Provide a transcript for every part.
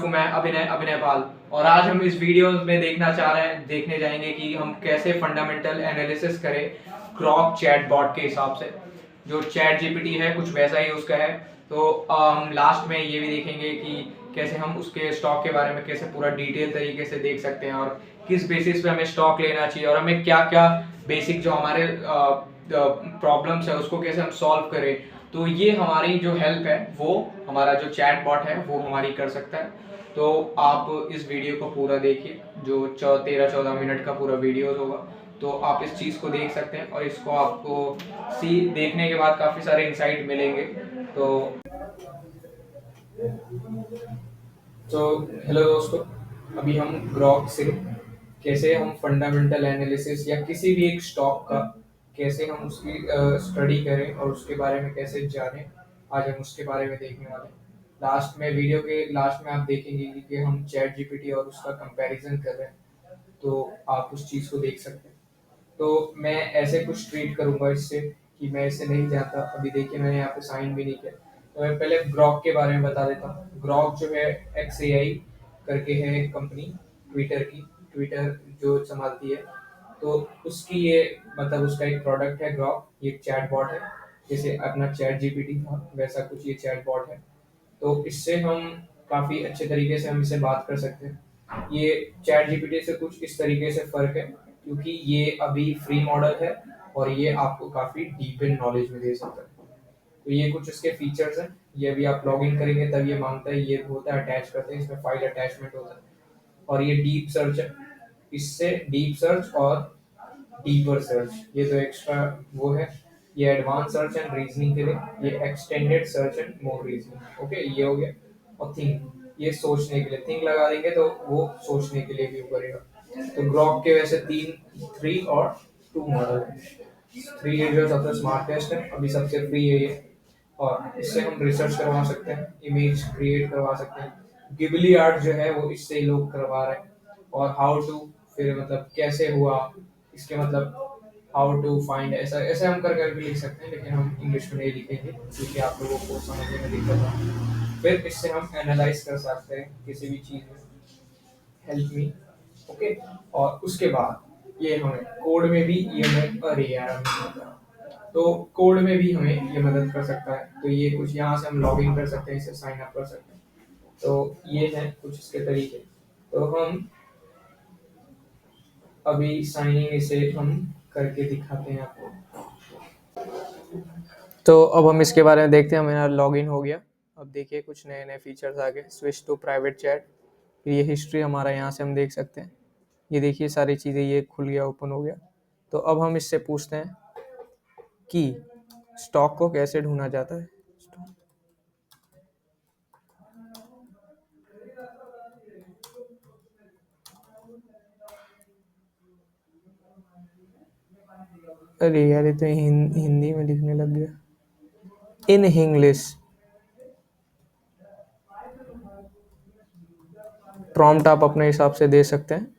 मैं अभिनय अभिनय पाल और आज हम इस वीडियो में देखने जाएंगे कि हम कैसे फंडामेंटल एनालिसिस करें ग्रॉक चैट बॉट के हिसाब से। जो चैट जीपीटी है कुछ वैसा ही उसका है। तो हम लास्ट में ये भी देखेंगे कि कैसे हम उसके स्टॉक के बारे में कैसे पूरा डिटेल तरीके से देख सकते हैं और किस बेसिस पे हमें स्टॉक लेना चाहिए और हमें क्या क्या बेसिक जो हमारे प्रॉब्लम्स है उसको कैसे हम सॉल्व करें। तो ये हमारी जो हेल्प है वो हमारा जो चैट बॉट है वो हमारी कर सकता है। तो आप इस वीडियो को पूरा देखिए, जो 13-14 मिनट का पूरा वीडियो होगा। तो आप इस चीज़ को देख सकते हैं और इसको आपको देखने के बाद काफ़ी सारे इंसाइट मिलेंगे। तो हेलो दोस्तों, अभी हम ग्रॉक से कैसे हम फंडामेंटल एनालिसिस या किसी भी एक स्टॉक का कैसे हम उसकी स्टडी करें और उसके बारे में कैसे जानें, आज हम उसके बारे में देखने वाले हैं। लास्ट में वीडियो के लास्ट में आप देखेंगे कि हम चैट जीपीटी और उसका कंपैरिजन कर रहे हैं, तो आप उस चीज़ को देख सकते हैं। तो मैं ऐसे कुछ ट्रीट करूंगा इससे कि मैं इसे नहीं जानता। अभी देखिए मैंने यहाँ पे साइन भी नहीं किया। तो मैं पहले ग्रॉक के बारे में बता देता हूँ। ग्रॉक जो है XAI करके है एक कंपनी, ट्विटर की, ट्विटर जो संभालती है। तो उसकी ये मतलब उसका एक प्रोडक्ट है ग्रॉक, ये चैट बॉट है। जैसे अपना चैट जीपीटी था वैसा कुछ ये चैट बॉट है। तो इससे हम काफ़ी अच्छे तरीके से हम इससे बात कर सकते हैं। ये चैट जीपीटी से कुछ इस तरीके से फ़र्क है क्योंकि ये अभी फ्री मॉडल है और ये आपको काफ़ी डीप इन नॉलेज में दे सकता है। तो ये कुछ इसके फीचर्स हैं। ये अभी आप लॉग इन करेंगे तब ये मांगता है, ये होता है अटैच करते हैं, इसमें फाइल अटैचमेंट होता है। और ये डीप सर्च है, इससे डीप सर्च और डीपर सर्च, ये तो एक्स्ट्रा वो है। ये एडवांस सर्च एंड रीजनिंग के लिए, ये extended search and more reasoning, okay ये हो गया। और थिंक, ये सोचने के लिए, थिंक लगा देंगे तो वो सोचने के लिए भी करेगा। तो ग्रॉक के वैसे 3 और 2 मॉडल है। 3 है जो सबसे स्मार्टेस्ट है, अभी सबसे फ्री है ये। और इससे हम रिसर्च करवा सकते हैं, इमेज क्रिएट करवा सकते हैं। गिबली आर्ट जो है वो इससे ही लोग करवा रहे हैं। और हाउ टू, फिर मतलब कैसे हुआ, इसके मतलब हाउ टू फाइंड, ऐसा ऐसे हम कर भी लिख सकते हैं, लेकिन हम इंग्लिश में नहीं लिखेंगे क्योंकि आप लोगों को समझने में दिक्कत है। फिर इससे हम एनालाइज कर सकते हैं किसी भी चीज़ में, हेल्प मी, ओके। और उसके बाद ये हमें कोड में भी ये हमें, अरे यार तो कोड में भी हमें ये मदद कर सकता है। तो ये कुछ यहाँ से हम लॉग इन कर सकते हैं, इसे साइन अप कर सकते हैं। तो ये है कुछ इसके तरीके। तो हम अभी साइनिंग इसे हम करके दिखाते हैं आपको। तो अब हम इसके बारे में देखते हैं। मेरा लॉगिन हो गया। अब देखिए कुछ नए नए फीचर्स आ गए, स्विच टू प्राइवेट चैट। ये हिस्ट्री हमारा यहाँ से हम देख सकते हैं। ये देखिए सारी चीज़ें, ये खुल गया, ओपन हो गया। तो अब हम इससे पूछते हैं कि स्टॉक को कैसे ढूंढा जाता है। अरे यार ये तो हिंदी में लिखने लग गया, इन इंग्लिश। प्रॉम्प्ट आप अपने हिसाब से दे सकते हैं।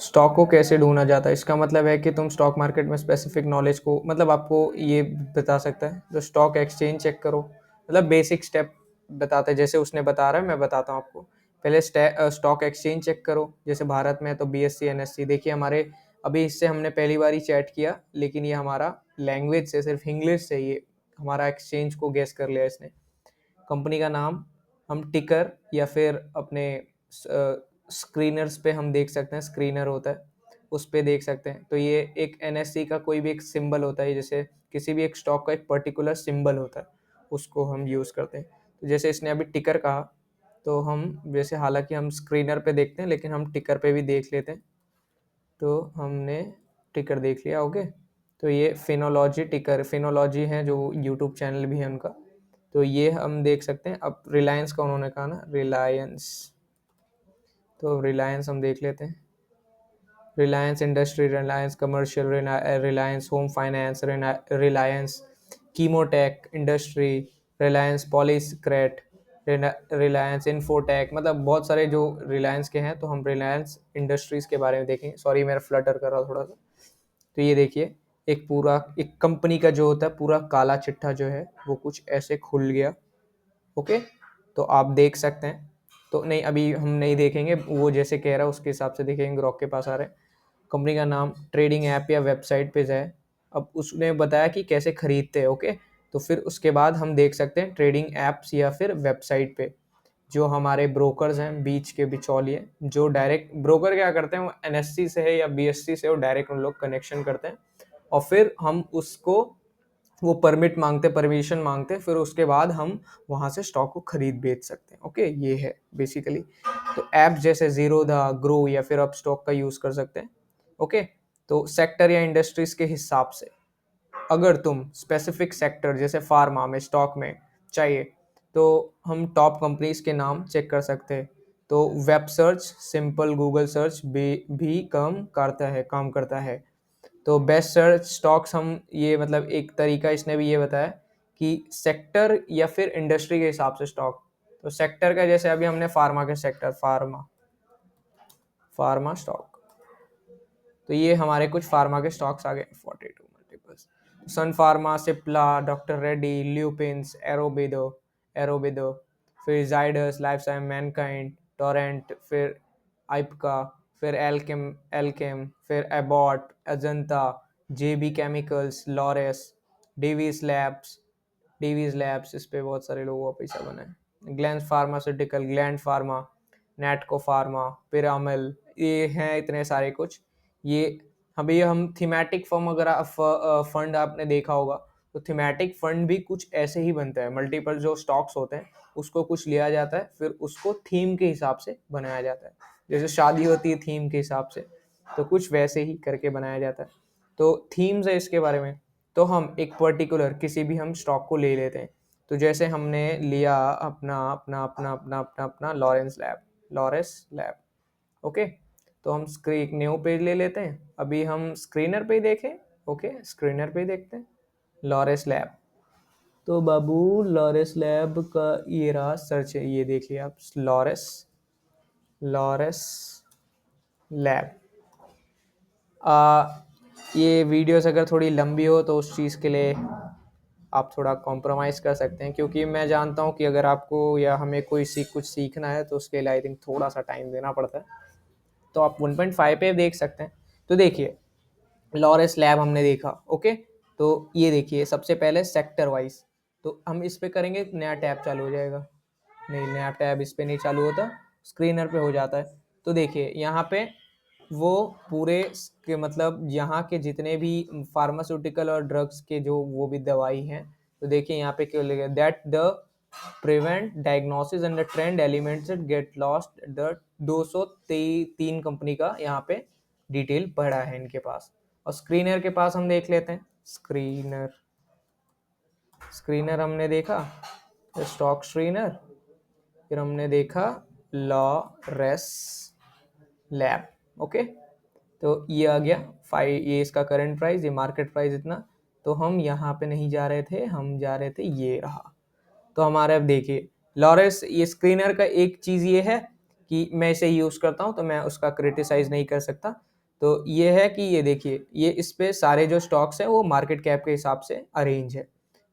स्टॉक को कैसे ढूंढा जाता है, इसका मतलब है कि तुम स्टॉक मार्केट में स्पेसिफिक नॉलेज को, मतलब आपको ये बता सकता है। तो स्टॉक एक्सचेंज चेक करो, मतलब बेसिक स्टेप बताते हैं, जैसे उसने बता रहा है मैं बताता हूँ आपको। पहले स्टॉक एक्सचेंज चेक करो, जैसे भारत में है तो BSE NSE। देखिए हमारे अभी इससे हमने पहली बार ही चैट किया, लेकिन ये हमारा लैंग्वेज से, सिर्फ इंग्लिश से ये हमारा एक्सचेंज को गेस कर लिया इसने। कंपनी का नाम, हम टिकर या फिर अपने स्क्रीनर्स पे हम देख सकते हैं, स्क्रीनर होता है उस पे देख सकते हैं। तो ये एक NSE का कोई भी एक सिंबल होता है, जैसे किसी भी एक स्टॉक का एक पर्टिकुलर सिंबल होता है, उसको हम यूज़ करते हैं। तो जैसे इसने अभी टिकर कहा, तो हम जैसे, हालांकि हम स्क्रीनर पे देखते हैं लेकिन हम टिकर पे भी देख लेते हैं। तो हमने टिकर देख लिया, ओके। तो ये फिनोलॉजी टिकर, फिनोलॉजी है जो यूट्यूब चैनल भी है उनका। तो ये हम देख सकते हैं। अब रिलायंस का उन्होंने कहा ना, रिलायंस, तो रिलायंस हम देख लेते हैं। Reliance industry, Reliance commercial, Reliance home finance, Reliance Chemotex industry, Reliance पॉलीस्क्रेट, रिलायंस इन्फोटेक, मतलब बहुत सारे जो रिलायंस के हैं। तो हम रिलायंस इंडस्ट्रीज़ के बारे में देखेंगे। सॉरी मेरा फ्लटर कर रहा थोड़ा सा। तो ये देखिए, एक पूरा एक कंपनी का जो होता है पूरा काला चिट्ठा जो है वो कुछ ऐसे खुल गया, ओके। तो आप देख सकते हैं। तो नहीं, अभी हम नहीं देखेंगे, वो जैसे कह रहा है उसके हिसाब से देखेंगे। ग्रॉक के पास आ रहे हैं, कंपनी का नाम, ट्रेडिंग ऐप या वेबसाइट पे जाए। अब उसने बताया कि कैसे खरीदते हैं। ओके, तो फिर उसके बाद हम देख सकते हैं ट्रेडिंग ऐप्स या फिर वेबसाइट पे जो हमारे ब्रोकर्स हैं, बीच के बिचौलिए, जो डायरेक्ट ब्रोकर क्या करते हैं, वो एनएससी से है या बीएससी से, वो डायरेक्ट उन लोग कनेक्शन करते हैं और फिर हम उसको, वो परमिट मांगते, परमिशन मांगते, फिर उसके बाद हम वहां से स्टॉक को खरीद बेच सकते हैं। ओके, ये है बेसिकली। तो ऐप जैसे जीरोधा, ग्रो या फिर अपस्टॉक का यूज कर सकते हैं। ओके, तो सेक्टर या इंडस्ट्रीज के हिसाब से, अगर तुम स्पेसिफिक सेक्टर जैसे फार्मा में स्टॉक में चाहिए, तो हम टॉप कंपनीज के नाम चेक कर सकते हैं। तो web search, simple Google search भी काम करता है। तो बेस्ट सर्च स्टॉक्स, हम ये मतलब एक तरीका इसने भी ये बताया कि सेक्टर या फिर इंडस्ट्री के हिसाब से स्टॉक। तो सेक्टर का जैसे अभी हमने फार्मा के सेक्टर, फार्मा स्टॉक, तो ये हमारे कुछ फार्मा के स्टॉक्स आ गए 42 मल्टीपल्स। सन फार्मा, सिप्ला, डॉक्टर रेड्डी, ल्यूपिन्स, एरोबिदो, फिर Zydus life science, Mankind, Torrent, फिर आइपका, फिर एल्केम एल्केम फिर एबॉट, अजंता, जेबी केमिकल्स, लॉरेस, डेविस लैब्स इस पे बहुत सारे लोगों का पैसा बना है। Gland pharmaceutical, gland pharma, नेटको pharma, Piramal, ये हैं इतने सारे कुछ। ये अभी हम थीमेटिक फर्म, अगर फंड आपने देखा होगा, तो थीमेटिक फंड भी कुछ ऐसे ही बनता है। मल्टीपल जो स्टॉक्स होते हैं उसको कुछ लिया जाता है, फिर उसको थीम के हिसाब से बनाया जाता है। जैसे शादी होती है थीम के हिसाब से, तो कुछ वैसे ही करके बनाया जाता है। तो थीम्स है इसके बारे में। तो हम एक पर्टिकुलर किसी भी हम स्टॉक को ले लेते हैं। तो जैसे हमने लिया अपना अपना अपना अपना अपना अपना लॉरेस लैब। ओके, तो हम स्क्रीन न्यू पेज ले लेते हैं। अभी हम स्क्रीनर पे ही देखें। ओके, स्क्रीनर पे ही देखते हैं लॉरेस लैब। तो बाबू लॉरेस लैब का ये रहा सर्च है, ये देखिए आप, लॉरेस लैब। ये वीडियोस अगर थोड़ी लंबी हो तो उस चीज़ के लिए आप थोड़ा कॉम्प्रोमाइज़ कर सकते हैं, क्योंकि मैं जानता हूँ कि अगर आपको या हमें कुछ सीखना है तो उसके लिए आई थिंक थोड़ा सा टाइम देना पड़ता है। तो आप 1.5 पे देख सकते हैं। तो देखिए, लॉरेस लैब हमने देखा। ओके, तो ये देखिए सबसे पहले सेक्टर वाइज, तो हम इस पे करेंगे, नया टैब चालू हो जाएगा। नहीं, नया टैब इस पे नहीं चालू होता, स्क्रीनर पे हो जाता है। तो देखिए यहाँ पे वो पूरे के मतलब यहाँ के जितने भी फार्मास्यूटिकल और ड्रग्स के जो वो भी दवाई हैं, तो देखिए यहाँ पे क्यों लिखा, that the prevent diagnosis and the trend elements get lost, the 203 company का यहाँ पे डिटेल पड़ा है इनके पास। और स्क्रीनर के पास हम देख लेते हैं। स्क्रीनर हमने देखा, स्टॉक स्क्रीनर, फिर हमने देखा लॉरेस लैब। ओके, तो ये आ गया ये इसका करंट प्राइस, ये मार्केट प्राइस इतना। तो हम यहाँ पे नहीं जा रहे थे, हम जा रहे थे, ये रहा। तो हमारे अब देखिए लॉरेस, ये स्क्रीनर का एक चीज़ ये है कि मैं इसे यूज़ करता हूँ तो मैं उसका क्रिटिसाइज नहीं कर सकता। तो ये है कि ये देखिए, ये इस पे सारे जो स्टॉक्स हैं वो मार्केट कैप के हिसाब से अरेंज है।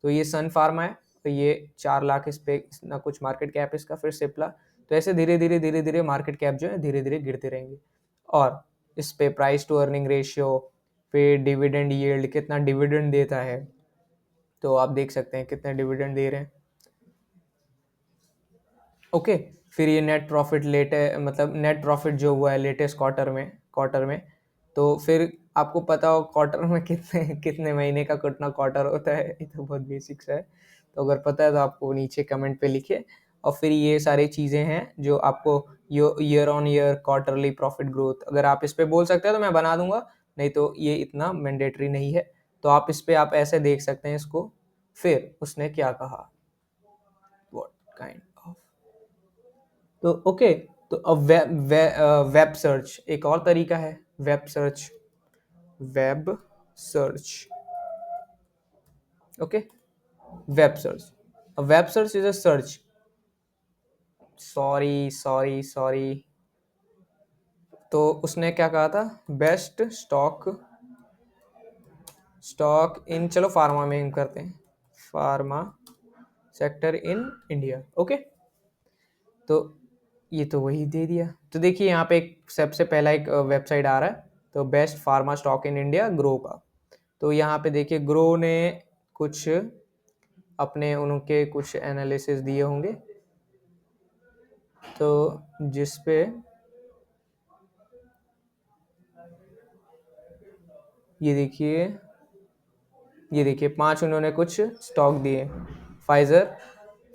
तो ये सन फार्मा है, तो ये 4 लाख इस पे ना कुछ मार्केट कैप इसका। फिर सिप्ला, तो ऐसे धीरे धीरे मार्केट कैप जो है धीरे धीरे गिरते रहेंगे। और इस पे प्राइस टू अर्निंग रेशियो, फिर डिविडेंड यील्ड, कितना डिविडेंड देता है, तो आप देख सकते हैं कितने डिविडेंड दे रहे हैं। ओके, फिर ये नेट प्रॉफिट मतलब नेट प्रॉफिट जो हुआ है लेटेस्ट क्वार्टर में, तो फिर आपको पता हो क्वार्टर में कितने कितने महीने का कितना क्वार्टर होता है, ये तो बहुत बेसिक्स है। तो अगर पता है तो आपको नीचे कमेंट पे लिखिए। और फिर ये सारी चीज़ें हैं जो आपको year on year quarterly profit growth, अगर आप इस पे बोल सकते हैं तो मैं बना दूंगा, नहीं तो ये इतना मैंडेटरी नहीं है। तो आप इस पे आप ऐसे देख सकते हैं इसको। फिर उसने क्या कहा, व्हाट काइंड ऑफ, तो ओके। तो अब वेब सर्च एक और तरीका है। Web search okay, web search is a search, sorry, तो उसने क्या कहा था, बेस्ट स्टॉक इन, चलो फार्मा में हम करते हैं, pharma sector in India. Okay, तो ये तो वही दे दिया। तो देखिए यहाँ पे एक सबसे पहला एक वेबसाइट आ रहा है, तो best pharma stock in India grow का। तो यहाँ पे देखिए ग्रो ने कुछ अपने उनके कुछ एनालिसिस दिए होंगे, तो जिस पे ये देखिए 5 उन्होंने कुछ स्टॉक दिए, Pfizer,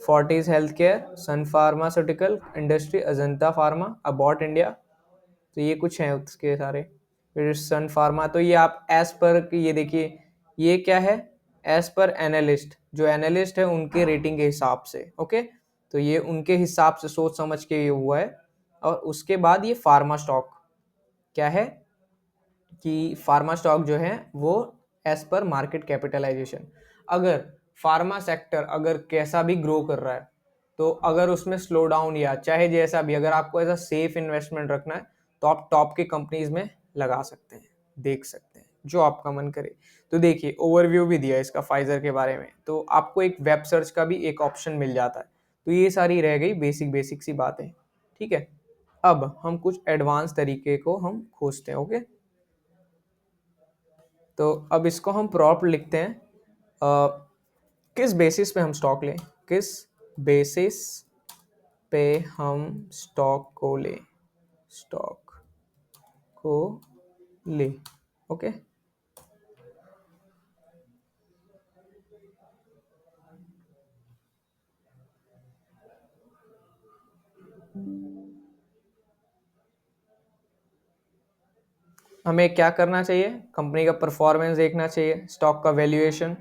Fortis health care, Sun pharmaceutical industry, Ajanta pharma, Abbott India. तो ये कुछ हैं उसके सारे। फिर सन फार्मा, तो ये आप एज पर, ये देखिए ये क्या है, एज पर एनालिस्ट, जो एनालिस्ट है उनके रेटिंग के हिसाब से। ओके, तो ये उनके हिसाब से सोच समझ के ये हुआ है। और उसके बाद ये फार्मा स्टॉक क्या है कि फार्मा स्टॉक जो है वो एज पर मार्केट कैपिटलाइजेशन, अगर फार्मा सेक्टर अगर कैसा भी ग्रो कर रहा है, तो अगर उसमें स्लो डाउन या चाहे जैसा भी, अगर आपको एज अ सेफ इन्वेस्टमेंट रखना है तो आप टॉप के कंपनीज में लगा सकते हैं, देख सकते हैं जो आपका मन करे। तो देखिए ओवरव्यू भी दिया इसका फाइजर के बारे में, तो आपको एक वेब सर्च का भी एक ऑप्शन मिल जाता है। तो ये सारी रह गई बेसिक बेसिक सी बातें, ठीक है। अब हम कुछ एडवांस तरीके को हम खोजते हैं। ओके, तो अब इसको हम प्रॉप लिखते हैं, किस बेसिस पे हम स्टॉक लें, किस बेसिस पे हम स्टॉक को ले। ओके, हमें क्या करना चाहिए, कंपनी का परफॉर्मेंस देखना चाहिए, स्टॉक का वैल्यूएशन,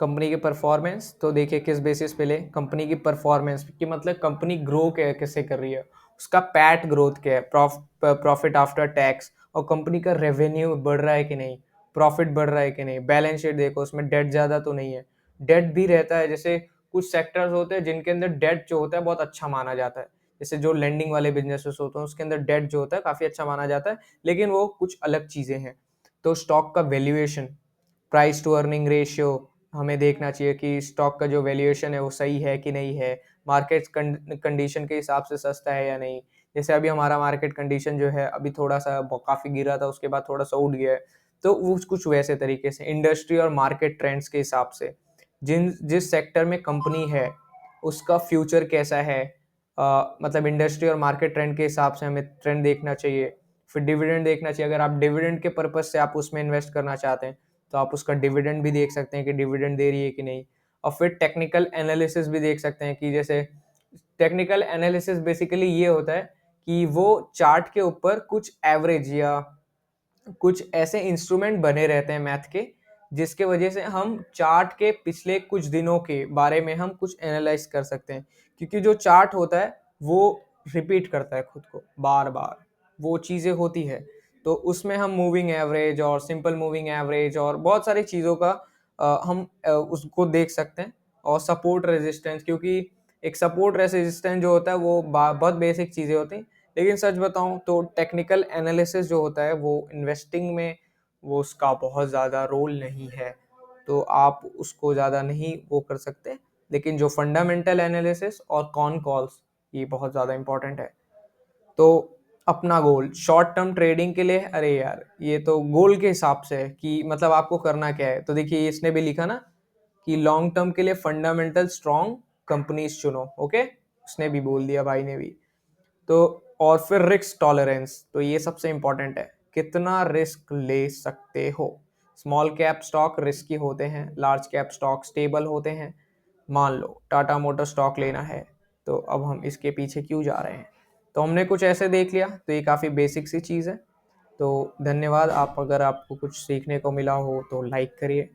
कंपनी की परफॉर्मेंस। तो देखिए किस बेसिस पे ले, कंपनी की परफॉर्मेंस की मतलब कंपनी ग्रो कैसे कर रही है, उसका पैट ग्रोथ क्या है, प्रॉफिट आफ्टर टैक्स, और कंपनी का रेवेन्यू बढ़ रहा है कि नहीं, प्रॉफिट बढ़ रहा है कि नहीं, बैलेंस शीट देखो उसमें डेट ज़्यादा तो नहीं है, डेट भी रहता है। जैसे कुछ सेक्टर्स होते हैं जिनके अंदर डेट जो होता है बहुत अच्छा माना जाता है, जैसे जो लेंडिंग वाले बिजनेसेस होते हैं उसके अंदर डेट जो होता है काफ़ी अच्छा माना जाता है, लेकिन वो कुछ अलग चीज़ें हैं। तो स्टॉक का valuation, price to earning ratio, हमें देखना चाहिए कि स्टॉक का जो वैल्यूएशन है वो सही है कि नहीं है, मार्केट कंडीशन के हिसाब से सस्ता है या नहीं। जैसे अभी हमारा मार्केट कंडीशन जो है अभी थोड़ा सा काफ़ी गिरा था, उसके बाद थोड़ा सा उठ गया है, तो वो कुछ वैसे तरीके से इंडस्ट्री और मार्केट ट्रेंड्स के हिसाब से जिस सेक्टर में कंपनी है उसका फ्यूचर कैसा है, मतलब इंडस्ट्री और मार्केट ट्रेंड के हिसाब से हमें ट्रेंड देखना चाहिए। फिर डिविडेंड देखना चाहिए, अगर आप डिविडेंड के पर्पज से आप उसमें इन्वेस्ट करना चाहते हैं तो आप उसका डिविडेंड भी देख सकते हैं कि डिविडेंड दे रही है कि नहीं। और फिर टेक्निकल एनालिसिस भी देख सकते हैं कि जैसे टेक्निकल एनालिसिस बेसिकली ये होता है कि वो चार्ट के ऊपर कुछ एवरेज या कुछ ऐसे इंस्ट्रूमेंट बने रहते हैं मैथ के, जिसके वजह से हम चार्ट के पिछले कुछ दिनों के बारे में हम कुछ एनालाइज कर सकते हैं, क्योंकि जो चार्ट होता है वो रिपीट करता है खुद को बार बार, वो चीज़ें होती है। तो उसमें हम मूविंग एवरेज और सिंपल मूविंग एवरेज और बहुत सारी चीज़ों का हम उसको देख सकते हैं। और सपोर्ट रेजिस्टेंस, क्योंकि एक सपोर्ट रेजिस्टेंस जो होता है वो बहुत बेसिक चीज़ें होती हैं, लेकिन सच बताऊं तो टेक्निकल एनालिसिस जो होता है वो इन्वेस्टिंग में वो उसका बहुत ज़्यादा रोल नहीं है, तो आप उसको ज़्यादा नहीं वो कर सकते। लेकिन जो फंडामेंटल एनालिसिस और कॉन कॉल्स ये बहुत ज़्यादा इंपॉर्टेंट है। तो अपना गोल शॉर्ट टर्म ट्रेडिंग के लिए, अरे यार ये तो गोल के हिसाब से है कि मतलब आपको करना क्या है। तो देखिए इसने भी लिखा ना कि लॉन्ग टर्म के लिए फंडामेंटल स्ट्रॉन्ग कंपनीज चुनो। ओके, उसने भी बोल दिया भाई ने भी। तो और फिर रिस्क टॉलरेंस, तो ये सबसे इंपॉर्टेंट है, कितना रिस्क ले सकते हो। स्मॉल कैप स्टॉक रिस्की होते हैं, लार्ज कैप स्टॉक स्टेबल होते हैं। मान लो टाटा मोटर स्टॉक लेना है, तो अब हम इसके पीछे क्यों जा रहे हैं। तो हमने कुछ ऐसे देख लिया, तो ये काफ़ी बेसिक सी चीज़ है। तो धन्यवाद। आप अगर आपको कुछ सीखने को मिला हो तो लाइक करिए।